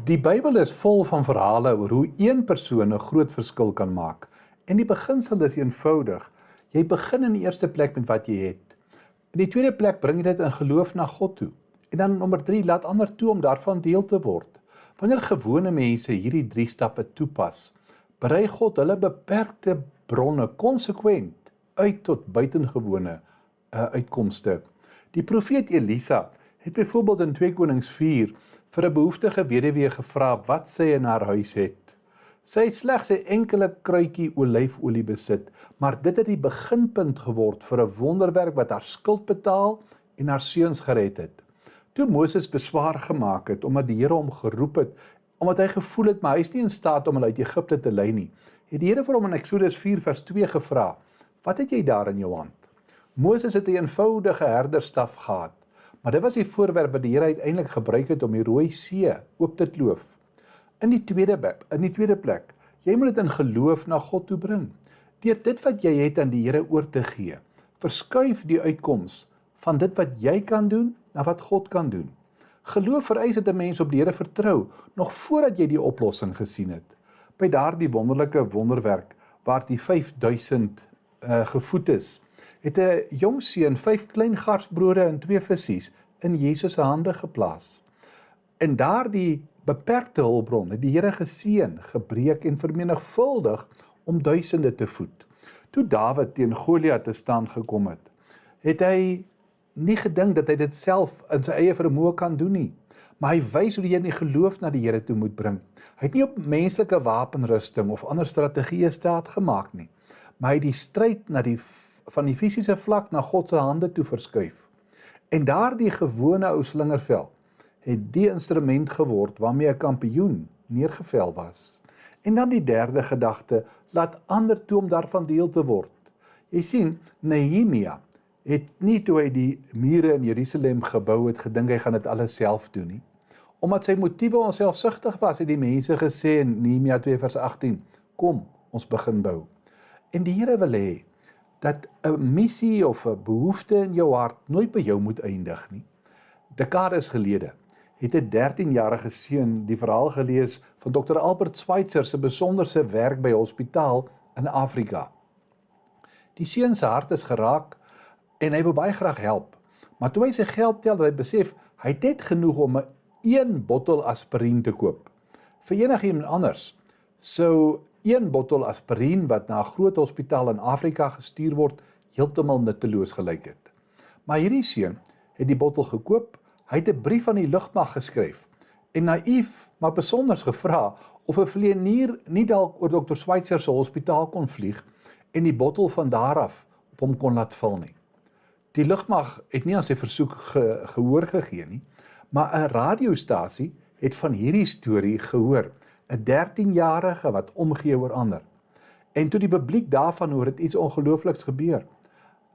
Die Bybel is vol van verhale oor hoe een persoon 'n groot verskil kan maak. En die beginsel is eenvoudig. Jy begin in die eerste plek met wat jy het. In die tweede plek bring jy dit in geloof na God toe. En dan nommer 3, laat ander toe om daarvan deel te word. Wanneer gewone mense hierdie 3 stappe toepas, berei God hulle beperkte bronne konsekwent uit tot buitengewone uitkomste. Die profeet Elisa het byvoorbeeld in 2 Konings 4 vir 'n behoeftige weduwee gevra wat sy in haar huis het. Sy het slegs 'n enkele kruitjie olyfolie besit, maar dit het die beginpunt geword vir 'n wonderwerk wat haar skuld betaal en haar seuns gered het. Toe Moses beswaar gemaak het omdat die Here hom geroep het, omdat hy gevoel het maar hy is nie in staat om hulle uit Egipte te lei nie, het die Here vir hom in Eksodus 4 vers 2 gevra, wat het jy daar in jou hand? Moses het 'n eenvoudige herderstaf gehad, maar dit was die voorwerp wat die Here uiteindelik gebruik het om die Rooi See oop te kloof. In die tweede plek, jy moet dit in geloof na God toe bring. Deur dit wat jy het aan die Here oor te gee, verskuif die uitkoms van dit wat jy kan doen na wat God kan doen. Geloof vereis dat 'n mens op die Here vertrou, nog voordat jy die oplossing gesien het. By daardie wonderlike wonderwerk waar die 5000 gevoed is, het 'n jong seun 5 klein garsbrode en 2 visse in Jesus se hande geplaas. En daardie beperkte hulpbron het die Here geseën, gebreek en vermenigvuldig om duisende te voed. Toe Dawid teen Goliat te staan gekom het, het hy nie gedink dat hy dit self in sy eie vermoë kan doen nie, maar hy wys hoe jy in die geloof na die Here toe moet bring. Hy het nie op menslike wapenrusting of ander strategieë staat gemaak nie, maar hy het die stryd van die fisiese vlak na God se hande toe verskuif. En daardie gewone ou slingervel het die instrument geword waarmee 'n kampioen neergevel was. En dan die derde gedagte, laat ander toe om daarvan deel te word. Jy sien, Nehemia het nie toe hy die mure in Jerusalem gebou het, gedink hy gaan dit alles self doen nie. Omdat sy motiewe onselfsugtig was, het die mense gesê in Nehemia 2 vers 18, kom, ons begin bou. En die Here wil hê dat 'n missie of 'n behoefte in jou hart nooit by jou moet eindig nie. Dekades gelede het 'n 13-jarige seun die verhaal gelees van Dr. Albert Schweitzer se besonderse werk by 'n hospitaal in Afrika. Die seun se hart is geraak en hy wou baie graag help. Maar toe hy sy geld tel, het hy besef, hy het net genoeg om 1 bottel aspirien te koop. Vir enigiemand anders sou 1 bottel aspirien wat na 'n groot hospitaal in Afrika gestuur word, heeltemal nutteloos gelyk het. Maar hierdie seun het die bottel gekoop, hy het 'n brief aan die lugmag geskryf en naïef, maar besonders gevra of 'n vlieënier nie dalk oor Dr. Schweitzer se hospitaal kon vlieg en die bottel van daar af op hom kon laat val nie. Die lugmag het nie aan sy versoek gehoor gegee nie, maar 'n radiostasie het van hierdie storie gehoor, 'n 13-jarige wat omgee oor ander. En toe die publiek daarvan hoor, het iets ongeloofliks gebeur.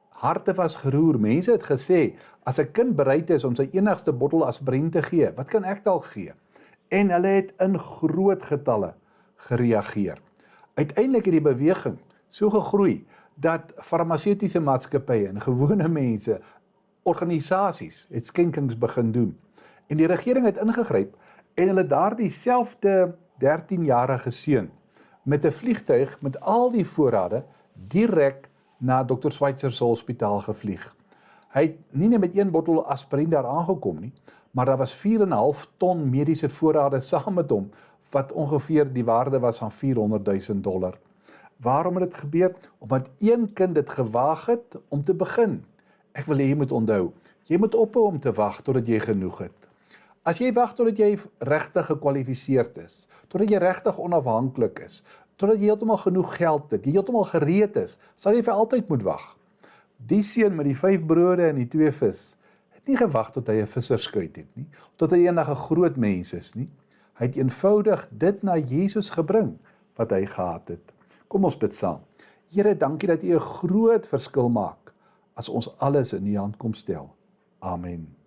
Harte was geroer, mense het gesê, as 'n kind bereid is om sy enigste bottel aspirien te gee, wat kan ek dalk gee? En hulle het in groot getalle gereageer. Uiteindelik het die beweging so gegroei, dat farmaseutiese maatskappye en gewone mense, organisasies, het skenkings begin doen. En die regering het ingegryp en hulle daardie selfde 13-jarige seun met 'n vliegtuig met al die voorrade direk na Dr. Schweitzer se hospitaal gevlieg. Hy het nie net met 1 bottel aspirien daar aangekom nie, maar daar was 4,5 ton mediese voorrade saam met hom, wat ongeveer die waarde was van $400,000. Waarom het dit gebeur? Omdat 1 kind dit gewaag het om te begin. Ek wil hê jy moet onthou, jy moet ophou om te wag totdat jy genoeg het. As jy wag totdat jy regtig gekwalifiseerd is, totdat jy regtig onafhanklik is, totdat jy heeltemal genoeg geld het, jy heeltemal gereed is, sal jy vir altyd moet wag. Die seun met die 5 brode en die 2 vis, het nie gewag tot hy 'n visserskuit het nie, tot hy eendag 'n groot mens is nie. Hy het eenvoudig dit na Jesus gebring, wat hy gehad het. Kom ons bid saam. Here, dankie dat U 'n groot verskil maak, as ons alles in U hand kom stel. Amen.